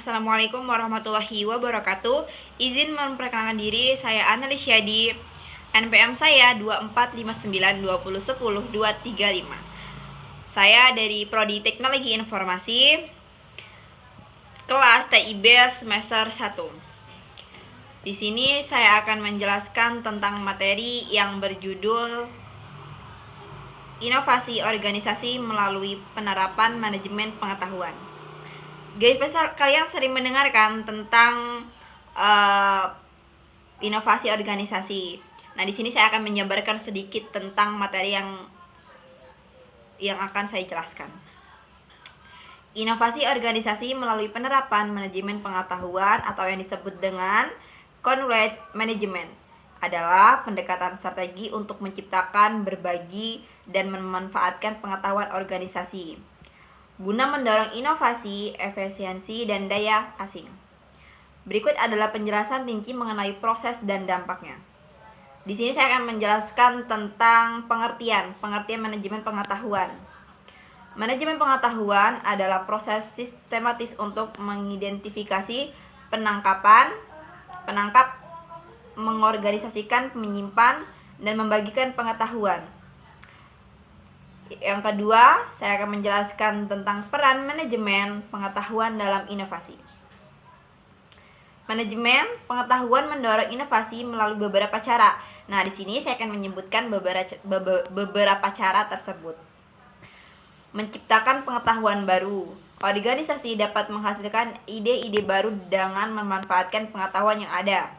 Assalamualaikum warahmatullahi wabarakatuh. Izin memperkenalkan diri, saya Anneli Syadi. NPM saya 245920100235. Saya dari Prodi Teknologi Informasi, kelas TIB semester 1. Di sini saya akan menjelaskan tentang materi yang berjudul Inovasi Organisasi melalui Penerapan Manajemen Pengetahuan. Guys, kalian sering mendengarkan tentang inovasi organisasi. Nah, di sini saya akan menjabarkan sedikit tentang materi yang akan saya jelaskan. Inovasi organisasi melalui penerapan manajemen pengetahuan atau yang disebut dengan Knowledge Management adalah pendekatan strategi untuk menciptakan, berbagi, dan memanfaatkan pengetahuan organisasi guna mendorong inovasi, efisiensi, dan daya asing. Berikut adalah penjelasan rinci mengenai proses dan dampaknya. Di sini saya akan menjelaskan tentang pengertian manajemen pengetahuan. Manajemen pengetahuan adalah proses sistematis untuk mengidentifikasi, penangkap, mengorganisasikan, menyimpan, dan membagikan pengetahuan. Yang kedua, saya akan menjelaskan tentang peran manajemen pengetahuan dalam inovasi. Manajemen pengetahuan mendorong inovasi melalui beberapa cara. Nah, di sini saya akan menyebutkan beberapa cara tersebut. Menciptakan pengetahuan baru. Organisasi dapat menghasilkan ide-ide baru dengan memanfaatkan pengetahuan yang ada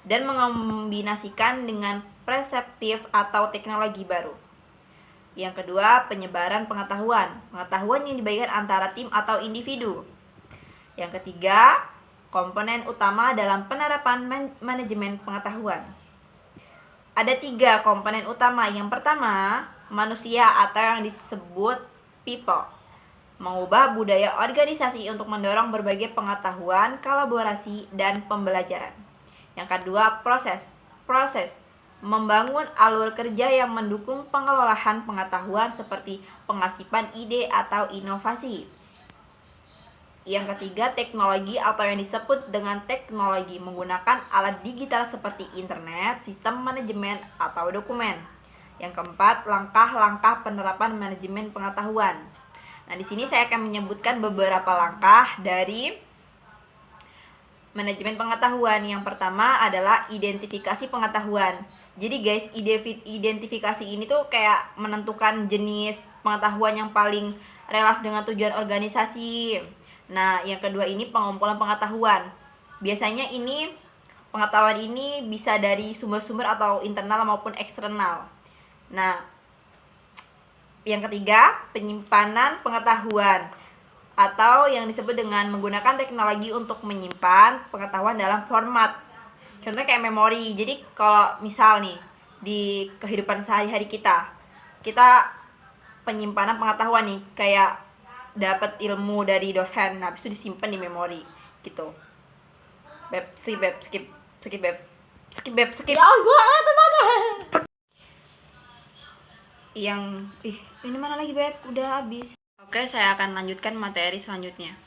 dan mengombinasikan dengan perseptif atau teknologi baru. Yang kedua, penyebaran pengetahuan. Pengetahuan yang dibagikan antara tim atau individu. Yang ketiga, komponen utama dalam penerapan manajemen pengetahuan. Ada 3 komponen utama. Yang pertama, manusia atau yang disebut people. Mengubah budaya organisasi untuk mendorong berbagai pengetahuan, kolaborasi, dan pembelajaran. Yang kedua, proses. Membangun alur kerja yang mendukung pengelolaan pengetahuan seperti pengasipan ide atau inovasi. Yang ketiga, teknologi atau yang disebut dengan teknologi, menggunakan alat digital seperti internet, sistem manajemen, atau dokumen. Yang keempat, langkah-langkah penerapan manajemen pengetahuan. Nah, di sini saya akan menyebutkan beberapa langkah dari manajemen pengetahuan. Yang pertama adalah identifikasi pengetahuan. Jadi guys, identifikasi ini tuh kayak menentukan jenis pengetahuan yang paling relevan dengan tujuan organisasi. Nah, yang kedua ini pengumpulan pengetahuan. Biasanya pengetahuan ini bisa dari sumber-sumber atau internal maupun eksternal. Nah, yang ketiga, penyimpanan pengetahuan atau yang disebut dengan menggunakan teknologi untuk menyimpan pengetahuan dalam format. Contohnya kayak memori. Jadi kalau misal nih di kehidupan sehari-hari kita penyimpanan pengetahuan nih, kayak dapat ilmu dari dosen, nah habis itu disimpan di memori gitu. Skip. Ya gue mana? Ini mana lagi Beb? Udah habis. Oke, saya akan lanjutkan materi selanjutnya.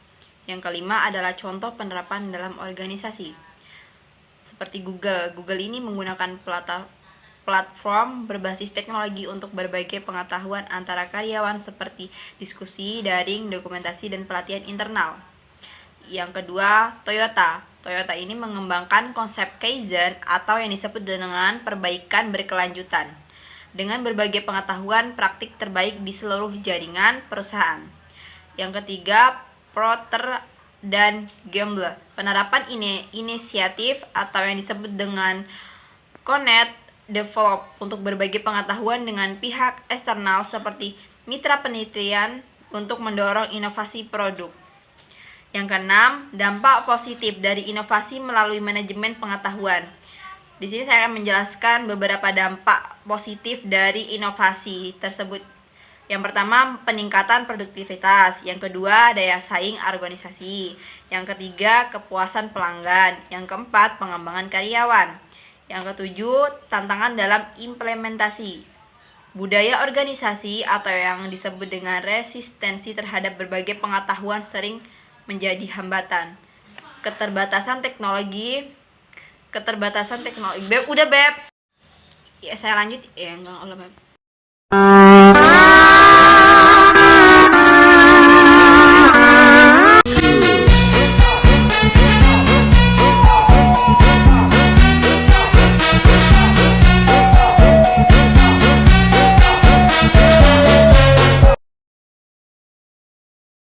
Yang kelima adalah contoh penerapan dalam organisasi. Seperti Google ini menggunakan platform berbasis teknologi untuk berbagai pengetahuan antara karyawan seperti diskusi, daring, dokumentasi, dan pelatihan internal. Yang kedua, Toyota ini mengembangkan konsep Kaizen atau yang disebut dengan perbaikan berkelanjutan dengan berbagai pengetahuan praktik terbaik di seluruh jaringan perusahaan. Yang ketiga, Procter dan Gamble, penerapan inisiatif atau yang disebut dengan Connect Develop untuk berbagai pengetahuan dengan pihak eksternal seperti mitra penelitian untuk mendorong inovasi produk. Yang keenam, dampak positif dari inovasi melalui manajemen pengetahuan. Di sini saya akan menjelaskan beberapa dampak positif dari inovasi tersebut. Yang pertama, peningkatan produktivitas. Yang kedua, daya saing organisasi. Yang ketiga, kepuasan pelanggan. Yang keempat, pengembangan karyawan. Yang ketujuh, tantangan dalam implementasi. Budaya organisasi atau yang disebut dengan resistensi terhadap berbagai pengetahuan sering menjadi hambatan. keterbatasan teknologi. Beb, udah Beb. Ya saya lanjut ya, enggak Allah Beb.